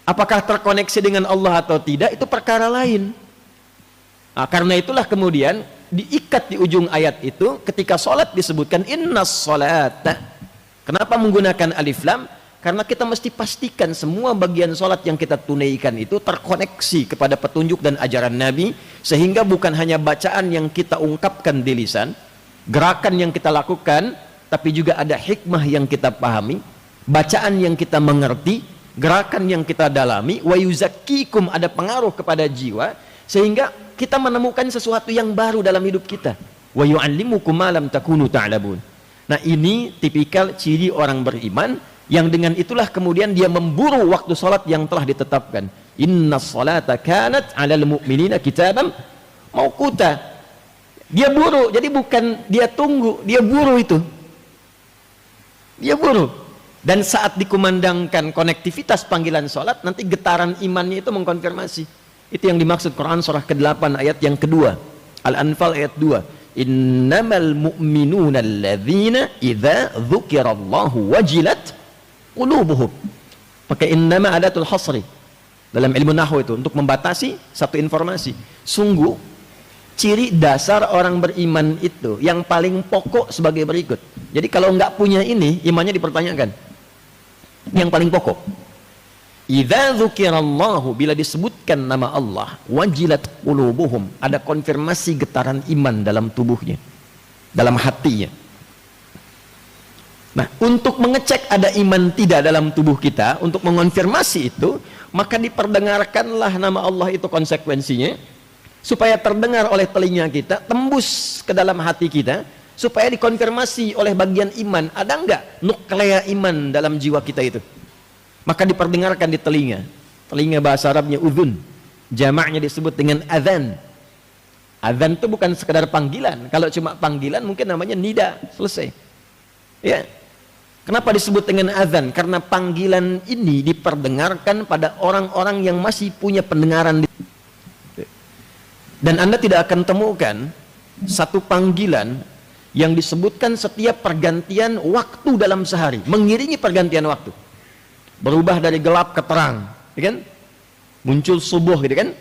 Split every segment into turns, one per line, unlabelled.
Apakah terkoneksi dengan Allah atau tidak, itu perkara lain. Nah, karena itulah kemudian diikat di ujung ayat itu ketika sholat disebutkan innas sholata. Kenapa menggunakan alif lam? Karena kita mesti pastikan semua bagian sholat yang kita tunaikan itu terkoneksi kepada petunjuk dan ajaran Nabi, sehingga bukan hanya bacaan yang kita ungkapkan di lisan, gerakan yang kita lakukan, tapi juga ada hikmah yang kita pahami, bacaan yang kita mengerti, gerakan yang kita dalami, wa yuzakkikum, ada pengaruh kepada jiwa, sehingga kita menemukan sesuatu yang baru dalam hidup kita. Wa yu'allimukum ma lam takunu ta'lamun. Nah, ini tipikal ciri orang beriman, yang dengan itulah kemudian dia memburu waktu salat yang telah ditetapkan. Innas salata kanat 'alal mu'minina kitaban mauquta. Dia buru, jadi bukan dia tunggu, dia buru itu. Dia buru. Dan saat dikumandangkan konektivitas panggilan sholat, nanti getaran imannya itu mengkonfirmasi. Itu yang dimaksud Quran surah ke-8 ayat yang kedua, Al-Anfal ayat 2. Innamal mu'minuna alladzina idza dzukirallahu wajilat qulubuhum. Pakai innama adatul hasri dalam ilmu nahwu itu untuk membatasi satu informasi. Sungguh ciri dasar orang beriman itu yang paling pokok sebagai berikut. Jadi kalau nggak punya ini, imannya dipertanyakan. Yang paling pokok, idza dzukirallahu, bila disebutkan nama Allah, wajilat qulubuhum, ada konfirmasi getaran iman dalam tubuhnya, dalam hatinya. Nah, untuk mengecek ada iman tidak dalam tubuh kita, untuk mengonfirmasi itu, maka diperdengarkanlah nama Allah itu konsekuensinya, supaya terdengar oleh telinga kita, tembus ke dalam hati kita, supaya dikonfirmasi oleh bagian iman, ada enggak nuklea iman dalam jiwa kita itu. Maka diperdengarkan di telinga. Telinga bahasa Arabnya udhun, jamaknya disebut dengan adzan. Adzan itu bukan sekedar panggilan. Kalau cuma panggilan mungkin namanya nida, selesai. Ya. Kenapa disebut dengan adzan? Karena panggilan ini diperdengarkan pada orang-orang yang masih punya pendengaran. Dan Anda tidak akan temukan satu panggilan yang disebutkan setiap pergantian waktu dalam sehari, mengiringi pergantian waktu, berubah dari gelap ke terang, ya kan? Muncul subuh, gitu kan?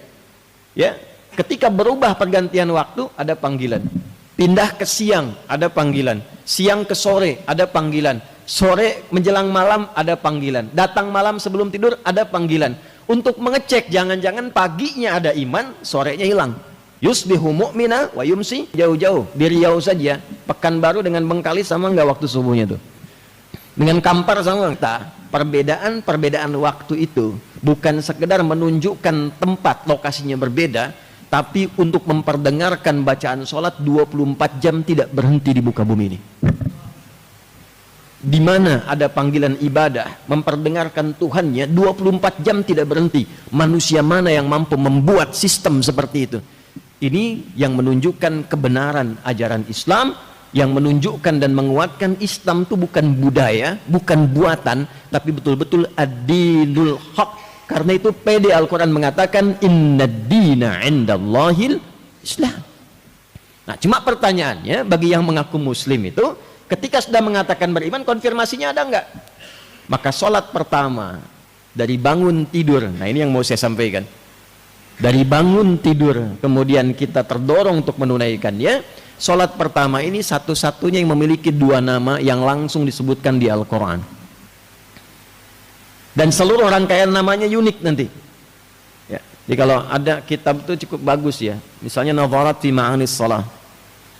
Ya, ketika berubah pergantian waktu ada panggilan. Pindah ke siang ada panggilan, siang ke sore ada panggilan, sore menjelang malam ada panggilan, datang malam sebelum tidur ada panggilan. Untuk mengecek jangan-jangan paginya ada iman, sorenya hilang. Yusbihu mu'mina wa yumsi, jauh-jauh di Riau saja Pekanbaru dengan Bengkalis sama enggak waktu subuhnya tuh? Dengan Kampar sama enggak? Perbedaan waktu itu bukan sekedar menunjukkan tempat lokasinya berbeda, tapi untuk memperdengarkan bacaan sholat 24 jam tidak berhenti di muka bumi ini. Di mana ada panggilan ibadah, memperdengarkan Tuhannya 24 jam tidak berhenti. Manusia mana yang mampu membuat sistem seperti itu? Ini yang menunjukkan kebenaran ajaran Islam, yang menunjukkan dan menguatkan Islam itu bukan budaya, bukan buatan, tapi betul-betul ad-dinul haq. Karena itu PD Al-Quran mengatakan inna dina indallahil Islam. Nah, cuma pertanyaannya bagi yang mengaku muslim itu, ketika sudah mengatakan beriman, konfirmasinya ada enggak? Maka sholat pertama dari bangun tidur, nah ini yang mau saya sampaikan. Dari bangun tidur kemudian kita terdorong untuk menunaikannya. Sholat pertama ini satu-satunya yang memiliki dua nama yang langsung disebutkan di Al-Quran, dan seluruh rangkaian namanya unik nanti ya. Jadi kalau ada kitab itu cukup bagus ya, misalnya Nadharat fi Ma'anis Shalah,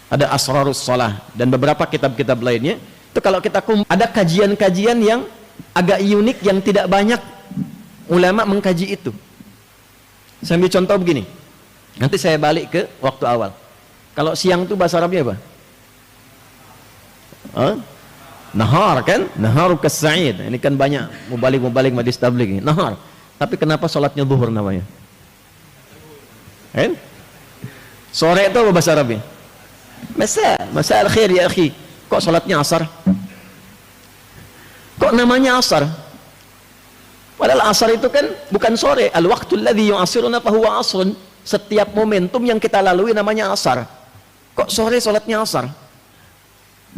ada Asrarus Shalah, dan beberapa kitab-kitab lainnya. Itu kalau kita ada kajian-kajian yang agak unik yang tidak banyak ulama mengkaji itu. Saya ambil contoh begini, nanti saya balik ke waktu awal. Kalau siang itu bahasa Arabnya apa? Nahar kan? Naharu kas-sa'id. Ini kan banyak mubalik majlis tabligh ini. Nahar. Tapi kenapa sholatnya zuhur namanya? Kan? Sore itu apa bahasa Arabnya? Masa al-khair ya akhi. Kok sholatnya asar? Kok namanya asar? Padahal asar itu kan bukan sore. Al-waqtul ladzi yu'asiruna fahuwa asrun. Setiap momentum yang kita lalui namanya asar. Kok sore sholatnya asar?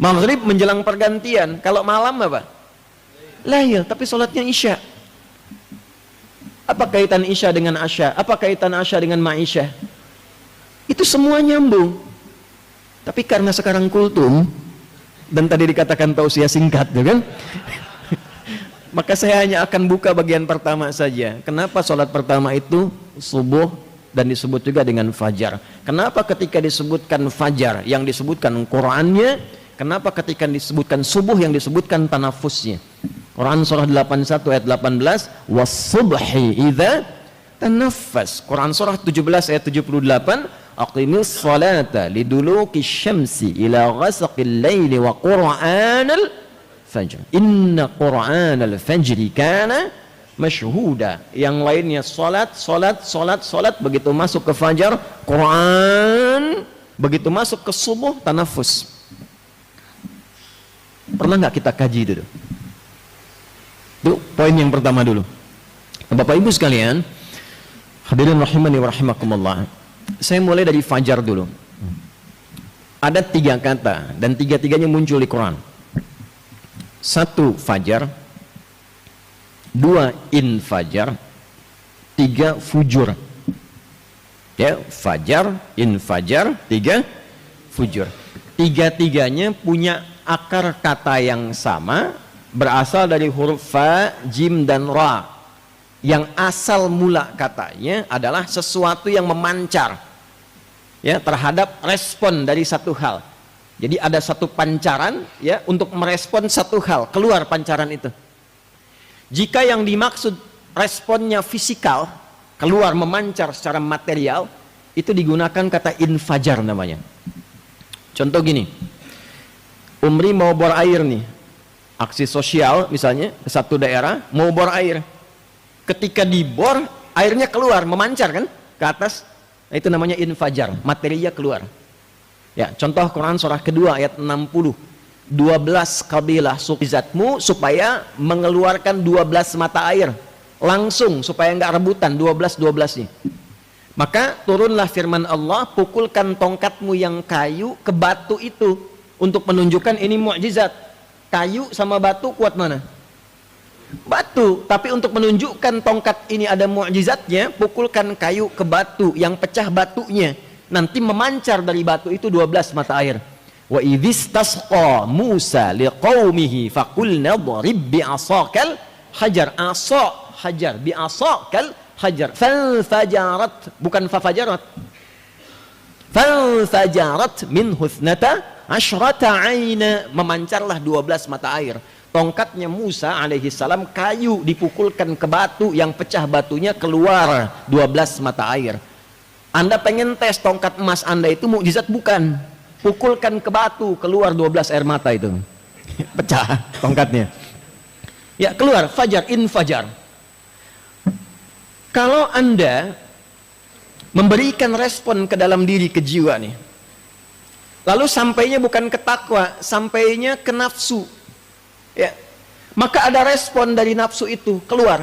Maghrib menjelang pergantian. Kalau malam apa? Lail, tapi sholatnya isya. Apa kaitan Isya dengan Asya? Apa kaitan Asya dengan Ma'isyah? Itu semua nyambung. Tapi karena sekarang kultum, dan tadi dikatakan tausiah singkat, kan? Maka saya hanya akan buka bagian pertama saja. Kenapa sholat pertama itu subuh dan disebut juga dengan fajar? Kenapa ketika disebutkan fajar yang disebutkan Qur'annya? Kenapa ketika disebutkan subuh yang disebutkan tanafusnya? Quran surah 81 ayat 18, was-subhi idza tanaffas. Quran surah 17 ayat 78, aqimis salata liduluki syamsi ila ghasaqil laili wa qur'anal fajr. Inna qur'anal fajri kana masyhuda. Yang lainnya salat, begitu masuk ke fajar Quran, begitu masuk ke subuh tanafus. Pernah nggak kita kaji dulu? Itu poin yang pertama dulu. Bapak Ibu sekalian, hadirin rahimani wa rahimakumullah. Saya mulai dari fajar dulu. Ada 3 kata dan 3-tiganya muncul di Quran. 1 fajar, 2 infajar, 3 fujur. Ya, fajar, infajar, 3 fujur. 3-tiganya punya akar kata yang sama, berasal dari huruf fa, jim dan ra. Yang asal mula katanya adalah sesuatu yang memancar, ya, terhadap respon dari satu hal. Jadi ada satu pancaran, ya, untuk merespon satu hal, keluar pancaran itu. Jika yang dimaksud responnya fisikal, keluar memancar secara material, itu digunakan kata infajar namanya. Contoh gini, Umri mau bor air nih, aksi sosial misalnya ke satu daerah mau bor air. Ketika dibor, airnya keluar memancar kan ke atas. Nah, itu namanya infajar, materinya keluar. Ya, contoh Quran surah kedua ayat 60. 12 kabilah suqizatmu supaya mengeluarkan 12 mata air langsung supaya enggak rebutan 12 nih. Maka turunlah firman Allah, pukulkan tongkatmu yang kayu ke batu itu. Untuk menunjukkan ini mukjizat. Kayu sama batu kuat mana? Batu. Tapi untuk menunjukkan tongkat ini ada mukjizatnya, pukulkan kayu ke batu yang pecah batunya. Nanti memancar dari batu itu 12 mata air. Wa idzistasqa Musa liqaumihi faqulna dharib bi'asakal hajar. Asa hajar, bi'asakal hajar. Fanfajarat, bukan fafajarat. Fanfajarat min husnata asyrata aina, memancarlah 12 mata air. Tongkatnya Musa alaihi salam kayu dipukulkan ke batu yang pecah batunya keluar 12 mata air. Anda pengen tes tongkat emas Anda itu mukjizat bukan? Pukulkan ke batu keluar 12 air mata itu. Pecah tongkatnya. Ya, keluar fajar, infajar. Kalau Anda memberikan respon ke dalam diri, ke jiwa nih, lalu sampainya bukan ke takwa, sampainya ke nafsu, ya, maka ada respon dari nafsu itu keluar.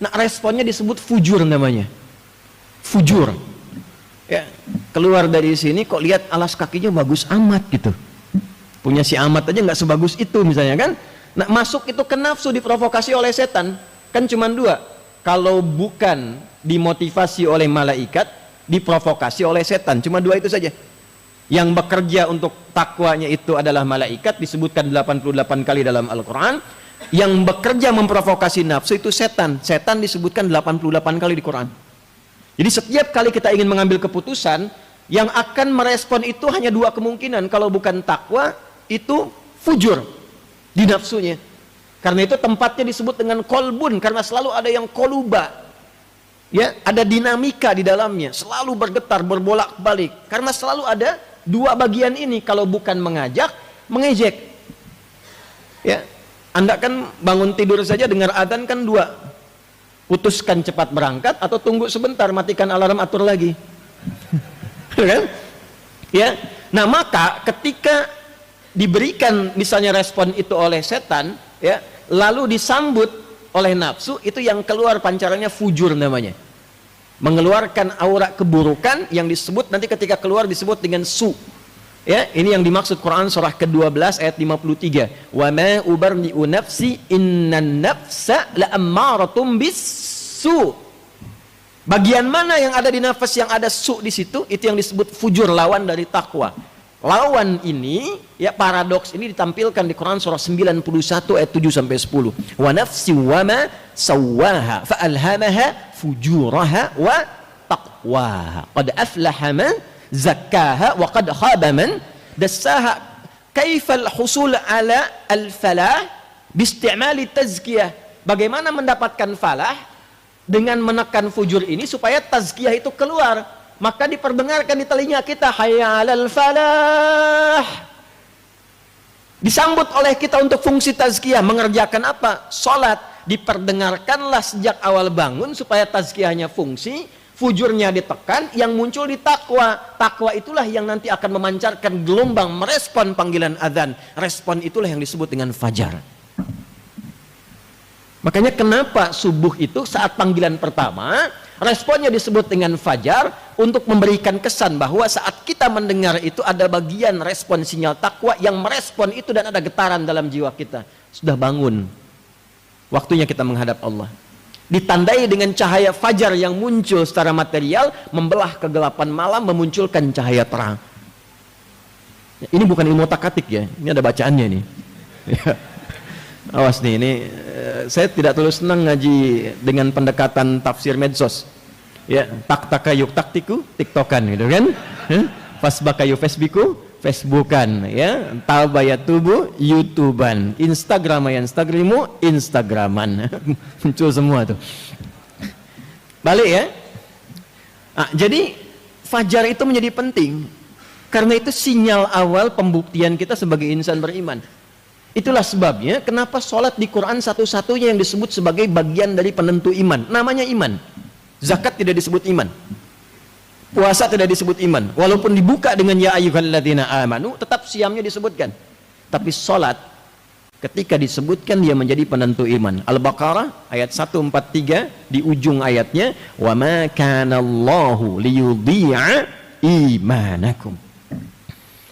Nah, responnya disebut fujur namanya. Fujur, ya, keluar dari sini kok lihat alas kakinya bagus amat gitu, punya si amat aja nggak sebagus itu misalnya kan. Nah, masuk itu ke nafsu, diprovokasi oleh setan. Kan cuma 2, kalau bukan dimotivasi oleh malaikat, diprovokasi oleh setan, cuma 2 itu saja. Yang bekerja untuk takwanya itu adalah malaikat, disebutkan 88 kali dalam Al-Quran. Yang bekerja memprovokasi nafsu itu setan. Setan disebutkan 88 kali di Quran. Jadi setiap kali kita ingin mengambil keputusan, yang akan merespon itu hanya 2 kemungkinan. Kalau bukan takwa, itu fujur di nafsunya. Karena itu tempatnya disebut dengan kolbun, karena selalu ada yang koluba, ya, ada dinamika di dalamnya, selalu bergetar, berbolak-balik, karena selalu ada 2 bagian ini. Kalau bukan mengajak, mengejek. Ya, Anda kan bangun tidur saja dengar adzan kan 2, putuskan cepat berangkat atau tunggu sebentar, matikan alarm, atur lagi. Kan? Ya, nah maka ketika diberikan misalnya respon itu oleh setan, ya, lalu disambut oleh nafsu, itu yang keluar pancarannya fujur namanya, mengeluarkan aura keburukan yang disebut nanti ketika keluar disebut dengan su. Ya, ini yang dimaksud Quran surah ke-12 ayat 53. Wa ma ubarni'u nafsi innan nafsa la'ammaratum bis-su. Bagian mana yang ada di nafas yang ada su di situ, itu yang disebut fujur, lawan dari takwa. Lawan ini, ya paradoks ini ditampilkan di Quran surah 91 ayat 7 sampai 10. Wa nafsi wa ma sawwaha fa alhamaha fujuraha wa taqwaha. Qad aflaha man zakkaha wa qad khaba man dassaha. Kaifal husul ala al-falah biistimali tazkiyah. Bagaimana mendapatkan falah dengan menekan fujur ini supaya tazkiyah itu keluar. Maka diperdengarkan di telinga kita, hayya 'alal falah. Disambut oleh kita untuk fungsi tazkiyah, mengerjakan apa? Salat. Diperdengarkanlah sejak awal bangun supaya tazkiyahnya fungsi. Fujurnya ditekan, yang muncul di takwa. Takwa itulah yang nanti akan memancarkan gelombang merespon panggilan azan. Respon itulah yang disebut dengan fajar. Makanya kenapa subuh itu saat panggilan pertama, responnya disebut dengan fajar untuk memberikan kesan bahwa saat kita mendengar itu ada bagian respon sinyal takwa yang merespon itu dan ada getaran dalam jiwa kita. Sudah bangun. Waktunya kita menghadap Allah. Ditandai dengan cahaya fajar yang muncul secara material, membelah kegelapan malam, memunculkan cahaya terang. Ini bukan ilmu otak-atik ya, ini ada bacaannya nih. Awas nih, ini saya tidak terlalu senang ngaji dengan pendekatan tafsir medsos. Ya, tak-takayuk taktiku, tiktokan gitu kan. Fasbakayu facebooku, facebookan ya, tabaya tubuh, youtuban, instagramu, instagraman. Muncul semua tuh. Balik ya. Jadi fajar itu menjadi penting karena itu sinyal awal pembuktian kita sebagai insan beriman. Itulah sebabnya kenapa sholat di Quran satu-satunya yang disebut sebagai bagian dari penentu iman. Namanya iman. Zakat tidak disebut iman. Puasa tidak disebut iman, walaupun dibuka dengan ya ayyuhalladzina amanu, tetap siamnya disebutkan. Tapi sholat ketika disebutkan dia menjadi penentu iman. Al-Baqarah ayat 143 di ujung ayatnya, wa ma kana Allahu liyudhi'a imanakum.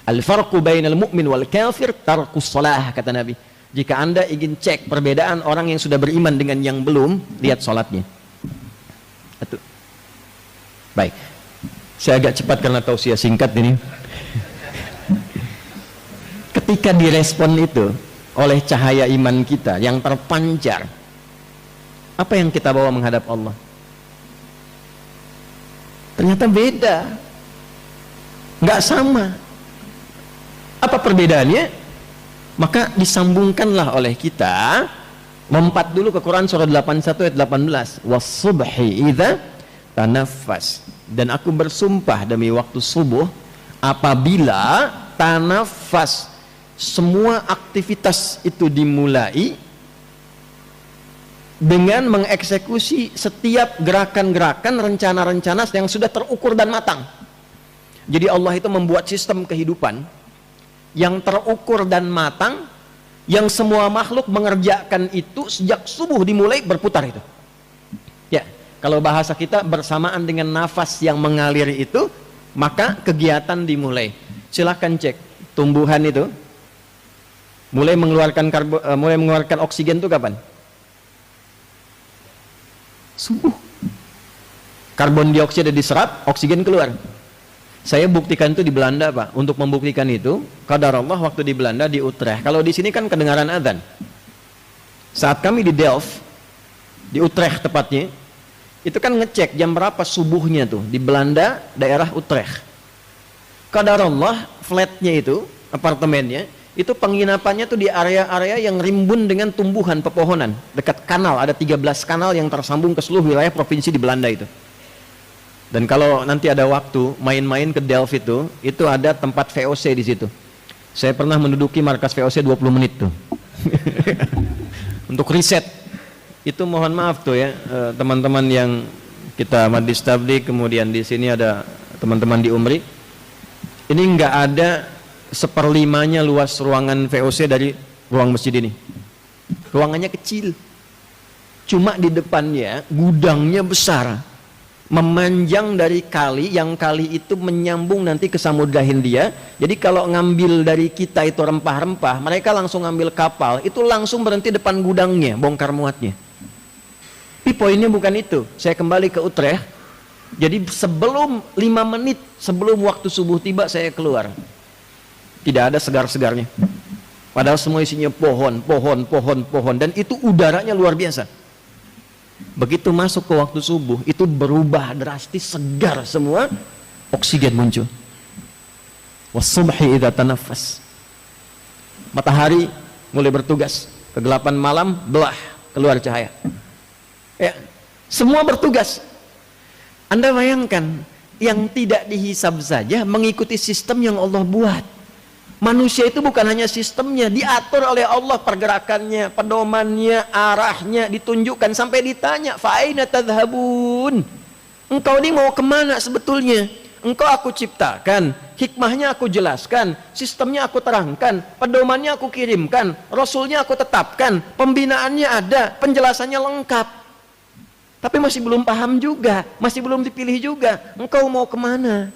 Al-farqu bainal mu'min wal kafir tarkus shalah, kata Nabi. Jika Anda ingin cek perbedaan orang yang sudah beriman dengan yang belum, lihat sholatnya. Itu. Baik. Saya agak cepat karena tausiah singkat ini. Ketika direspon itu oleh cahaya iman kita yang terpancar, apa yang kita bawa menghadap Allah? Ternyata beda, nggak sama. Apa perbedaannya? Maka disambungkanlah oleh kita, lompat dulu ke Quran surah 81 ayat 18. Was-subhi idza tanaffas. Dan aku bersumpah demi waktu subuh apabila tanafas, semua aktivitas itu dimulai dengan mengeksekusi setiap gerakan-gerakan, rencana-rencana yang sudah terukur dan matang. Jadi Allah itu membuat sistem kehidupan yang terukur dan matang, yang semua makhluk mengerjakan itu sejak subuh dimulai berputar itu. Ya. Kalau bahasa kita bersamaan dengan nafas yang mengalir itu, maka kegiatan dimulai. Silahkan cek tumbuhan itu mulai mengeluarkan oksigen itu kapan? Subuh. Karbon dioksida diserap, oksigen keluar. Saya buktikan itu di Belanda, Pak. Untuk membuktikan itu, qadarullah waktu di Belanda di Utrecht. Kalau di sini kan kedengaran adzan. Saat kami di Delft, di Utrecht tepatnya, itu kan ngecek jam berapa subuhnya tuh di Belanda, daerah Utrecht. Qadarullah flatnya itu, apartemennya, itu penginapannya tuh di area-area yang rimbun dengan tumbuhan pepohonan. Dekat kanal, ada 13 kanal yang tersambung ke seluruh wilayah provinsi di Belanda itu. Dan kalau nanti ada waktu main-main ke Delft itu ada tempat VOC di situ. Saya pernah menduduki markas VOC 20 menit tuh. Untuk riset. Itu mohon maaf tuh ya, teman-teman yang kita Majlis Tabligh, kemudian di sini ada teman-teman di Umri. Ini nggak ada 1/5 luas ruangan VOC dari ruang masjid ini. Ruangannya kecil. Cuma di depannya gudangnya besar. Memanjang dari kali, yang kali itu menyambung nanti ke Samudra Hindia. Jadi kalau ngambil dari kita itu rempah-rempah, mereka langsung ngambil kapal, itu langsung berhenti depan gudangnya, bongkar muatnya. Tapi poinnya bukan itu. Saya kembali ke Utrecht. Jadi sebelum 5 menit sebelum waktu subuh tiba saya keluar. Tidak ada segar-segarnya. Padahal semua isinya pohon, dan itu udaranya luar biasa. Begitu masuk ke waktu subuh, itu berubah drastis, segar semua, oksigen muncul. Wasubhi idza tanaffas. Matahari mulai bertugas, kegelapan malam belah, keluar cahaya. Ya, semua bertugas. Anda bayangkan, yang tidak dihisab saja mengikuti sistem yang Allah buat. Manusia itu bukan hanya sistemnya, diatur oleh Allah pergerakannya, pedomannya, arahnya, ditunjukkan sampai ditanya, fa'aina tadhhabun? Engkau ini mau kemana sebetulnya? Engkau aku ciptakan, hikmahnya aku jelaskan, sistemnya aku terangkan, pedomannya aku kirimkan, rasulnya aku tetapkan, pembinaannya ada, penjelasannya lengkap. Tapi masih belum paham juga, masih belum dipilih juga. Engkau mau kemana?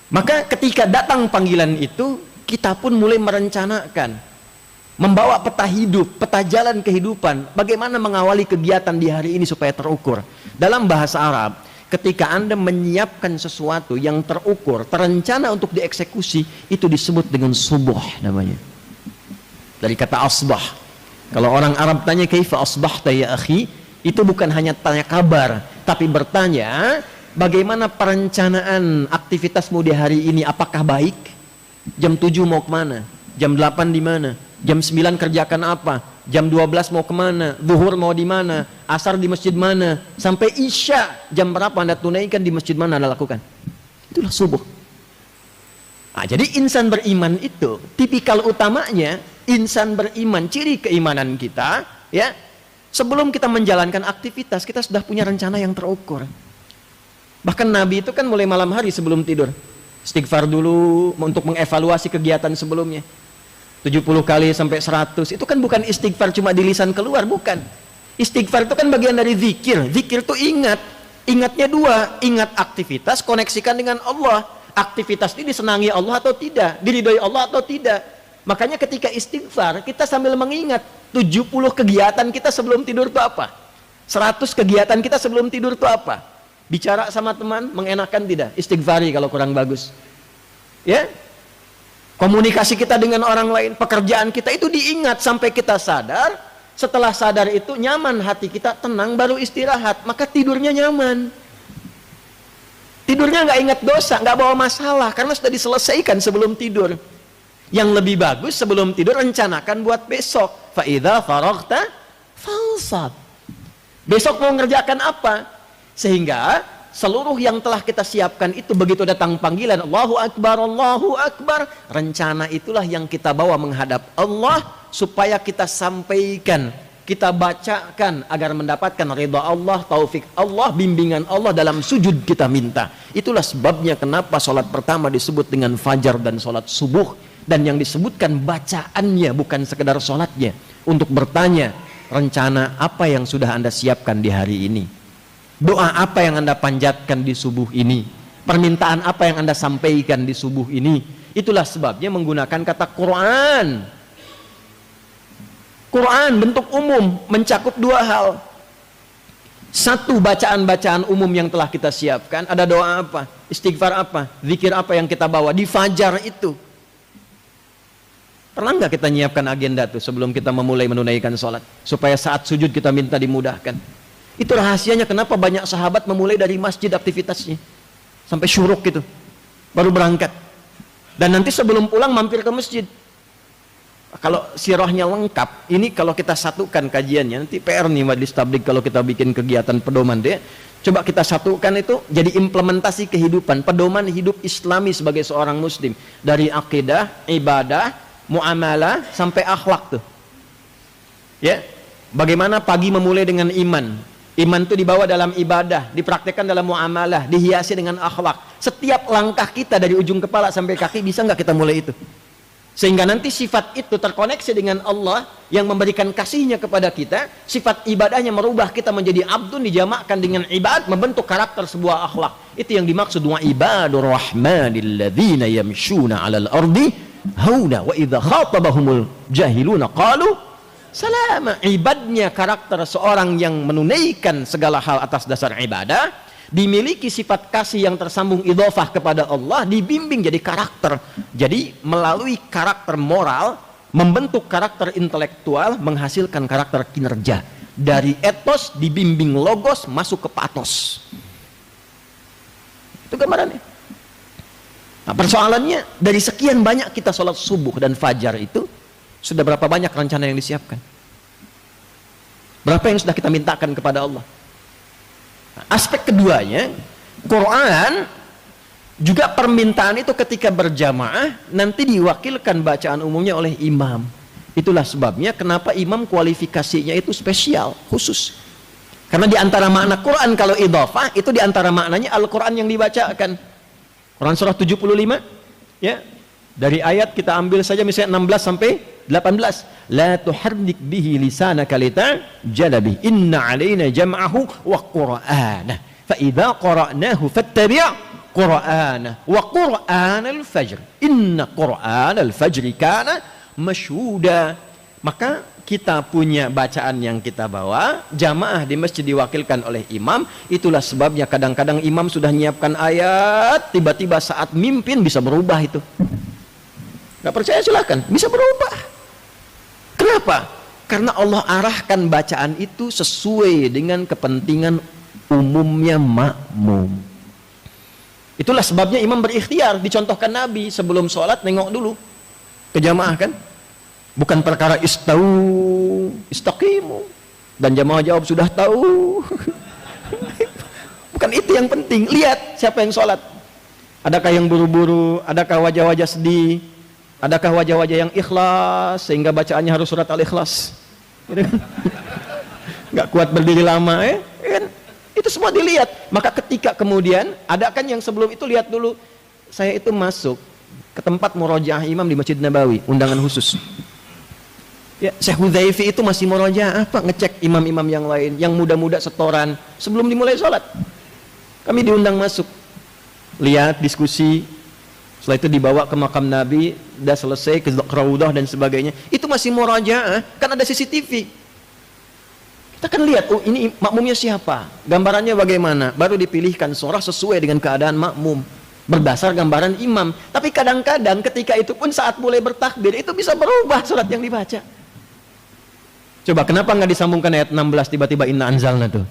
Maka ketika datang panggilan itu, kita pun mulai merencanakan, membawa peta hidup, peta jalan kehidupan, bagaimana mengawali kegiatan di hari ini supaya terukur. Dalam bahasa Arab, ketika Anda menyiapkan sesuatu yang terukur, terencana untuk dieksekusi, itu disebut dengan subuh namanya. Dari kata asbah. Kalau orang Arab tanya kaifa asbahta ya akhi, itu bukan hanya tanya kabar, tapi bertanya bagaimana perencanaan aktivitasmu di hari ini, apakah baik? Jam 7 mau kemana? Jam 8 di mana? Jam 9 kerjakan apa? Jam 12 mau kemana? Zuhur mau di mana? Asar di masjid mana? Sampai Isya jam berapa Anda tunaikan, di masjid mana Anda lakukan? Itulah subuh. Nah, jadi insan beriman itu tipikal utamanya, insan beriman, ciri keimanan kita, ya, sebelum kita menjalankan aktivitas kita sudah punya rencana yang terukur. Bahkan Nabi itu kan mulai malam hari sebelum tidur istighfar dulu untuk mengevaluasi kegiatan sebelumnya. 70 kali sampai 100 itu kan bukan istighfar cuma di lisan keluar, bukan. Istighfar itu kan bagian dari zikir. Zikir itu ingatnya dua, ingat aktivitas, koneksikan dengan Allah. Aktivitas ini disenangi Allah atau tidak, diridhoi Allah atau tidak. Makanya ketika istighfar kita sambil mengingat 70 kegiatan kita sebelum tidur itu apa, 100 kegiatan kita sebelum tidur itu apa. Bicara sama teman mengenakan tidak, istighfari kalau kurang bagus, ya. Komunikasi kita dengan orang lain, pekerjaan kita itu diingat sampai kita sadar. Setelah sadar itu nyaman, hati kita tenang, baru istirahat, maka tidurnya nyaman. Tidurnya nggak ingat dosa, nggak bawa masalah, karena sudah diselesaikan sebelum tidur. Yang lebih bagus sebelum tidur rencanakan buat besok. Fa idza faraghta fansab. Besok mau ngerjakan apa? Sehingga seluruh yang telah kita siapkan itu begitu datang panggilan Allahu Akbar, rencana itulah yang kita bawa menghadap Allah supaya kita sampaikan, kita bacakan agar mendapatkan ridha Allah, taufik Allah, bimbingan Allah dalam sujud kita minta. Itulah sebabnya kenapa sholat pertama disebut dengan fajar dan sholat subuh, dan yang disebutkan bacaannya bukan sekedar sholatnya, untuk bertanya rencana apa yang sudah Anda siapkan di hari ini, doa apa yang Anda panjatkan di subuh ini, permintaan apa yang Anda sampaikan di subuh ini. Itulah sebabnya menggunakan kata Quran. Quran bentuk umum mencakup dua hal. Satu, bacaan-bacaan umum yang telah kita siapkan. Ada doa apa, istighfar apa, zikir apa yang kita bawa di fajar itu. Pernah nggak kita nyiapkan agenda tuh sebelum kita memulai menunaikan sholat, supaya saat sujud kita minta dimudahkan. Itu rahasianya kenapa banyak sahabat memulai dari masjid aktivitasnya sampai syuruk gitu, baru berangkat, dan nanti sebelum pulang mampir ke masjid. Kalau sirahnya lengkap, ini kalau kita satukan kajiannya, nanti PR nih Majelis Tabligh kalau kita bikin kegiatan pedoman deh, coba kita satukan itu jadi implementasi kehidupan, pedoman hidup Islami sebagai seorang muslim, dari akidah, ibadah, muamalah sampai akhlak tuh. Ya, bagaimana pagi memulai dengan iman. Iman itu dibawa dalam ibadah, dipraktekkan dalam muamalah, dihiasi dengan akhlak. Setiap langkah kita dari ujung kepala sampai kaki, bisa nggak kita mulai itu? Sehingga nanti sifat itu terkoneksi dengan Allah yang memberikan kasihnya kepada kita. Sifat ibadahnya merubah kita menjadi abdun, dijamakkan dengan ibad, membentuk karakter sebuah akhlak. Itu yang dimaksud wa ibadur rahmanil ladzina yamshuna 'alal ardi hauna wa idza khatabahumul jahiluna qalu salama. Ibadnya karakter seorang yang menunaikan segala hal atas dasar ibadah, dimiliki sifat kasih yang tersambung idhofah kepada Allah, dibimbing jadi karakter. Jadi melalui karakter moral, membentuk karakter intelektual, menghasilkan karakter kinerja. Dari etos dibimbing logos, masuk ke patos. Itu gambarannya. Nah, persoalannya dari sekian banyak kita sholat subuh dan fajar itu, sudah berapa banyak rencana yang disiapkan? Berapa yang sudah kita mintakan kepada Allah? Nah, aspek keduanya, Quran juga permintaan itu ketika berjamaah nanti diwakilkan bacaan umumnya oleh imam. Itulah sebabnya kenapa imam kualifikasinya itu spesial, khusus. Karena di antara makna Quran kalau idhofah itu di antara maknanya Al-Quran yang dibacakan. Quran surah 75 ya. Dari ayat kita ambil saja misalnya 16 sampai 18. La tuharrik bihi lisanaka litajala bihi. Inna 'alaina jam'ahu wa qur'ana. Fa idza qara'nahu fattabi' qur'ana wa qur'anal fajr. Inna qur'anal fajri kana masyhuda. Maka kita punya bacaan yang kita bawa, jamaah di masjid diwakilkan oleh imam. Itulah sebabnya kadang-kadang imam sudah menyiapkan ayat, tiba-tiba saat mimpin bisa berubah itu. Gak percaya silahkan, bisa berubah. Kenapa? Karena Allah arahkan bacaan itu sesuai dengan kepentingan umumnya makmum. Itulah sebabnya imam berikhtiar, dicontohkan Nabi sebelum sholat nengok dulu ke jamaah kan. Bukan perkara istaqimu dan jamaah jawab sudah tahu. Bukan itu yang penting. Lihat siapa yang sholat. Adakah yang buru-buru? Adakah wajah-wajah sedih? Adakah wajah-wajah yang ikhlas sehingga bacaannya harus surat Al-Ikhlas? Nggak kuat berdiri lama ya? Kan? Itu semua dilihat. Maka ketika kemudian ada kan yang sebelum itu lihat dulu. Saya itu masuk ke tempat murojaah imam di Masjid Nabawi, undangan khusus. Ya, Syekh Hudzaifi itu masih murojaah apa? Ngecek imam-imam yang lain, yang muda-muda setoran sebelum dimulai sholat. Kami diundang masuk, lihat diskusi. Setelah itu dibawa ke makam Nabi, udah selesai ke Raudah dan sebagainya. Itu masih murojaah, kan ada CCTV. Kita kan lihat, oh ini makmumnya siapa, gambarannya bagaimana, baru dipilihkan surah sesuai dengan keadaan makmum berdasar gambaran imam. Tapi kadang-kadang ketika itu pun saat mulai bertakbir itu bisa berubah surat yang dibaca. Coba kenapa nggak disambungkan ayat 16 tiba-tiba inna anzalna tuh?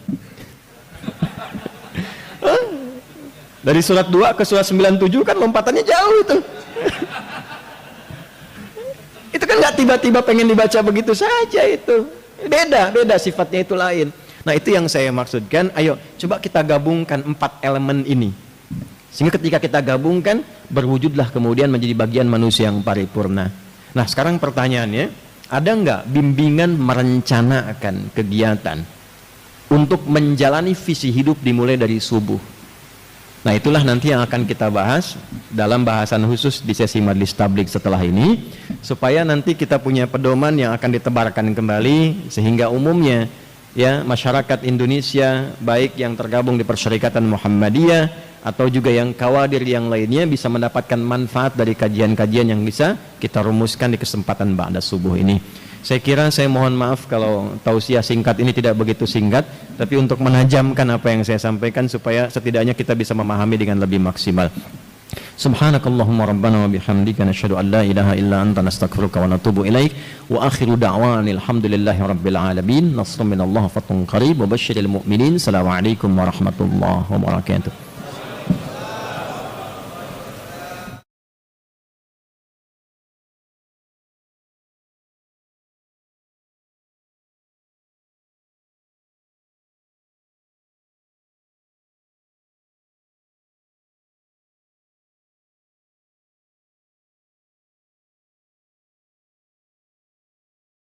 Dari surat 2 ke surat 97 kan lompatannya jauh itu. Itu kan nggak tiba-tiba pengen dibaca begitu saja itu. Beda sifatnya itu lain. Nah itu yang saya maksudkan. Ayo coba kita gabungkan 4 elemen ini. Sehingga ketika kita gabungkan berwujudlah kemudian menjadi bagian manusia yang paripurna. Nah sekarang pertanyaannya, ada nggak bimbingan merencanakan kegiatan untuk menjalani visi hidup dimulai dari subuh? Nah itulah nanti yang akan kita bahas dalam bahasan khusus di sesi Majlis Tabligh setelah ini, supaya nanti kita punya pedoman yang akan ditebarkan kembali sehingga umumnya ya masyarakat Indonesia baik yang tergabung di Persyarikatan Muhammadiyah atau juga yang kawadir yang lainnya bisa mendapatkan manfaat dari kajian-kajian yang bisa kita rumuskan di kesempatan ba'da subuh ini. Saya kira saya mohon maaf kalau tausiah singkat ini tidak begitu singkat, tapi untuk menajamkan apa yang saya sampaikan supaya setidaknya kita bisa memahami dengan lebih maksimal. Subhanakallahumma rabbana wa bihamdika nasyhadu an la ilaha illa anta nastaghfiruka wa natubu ilaik wa akhiru da'wana alhamdulillahi rabbil alamin. Nasrun minallahi wa fathun qarib wa basyiril mu'minin. Assalamualaikum warahmatullahi wabarakatuh.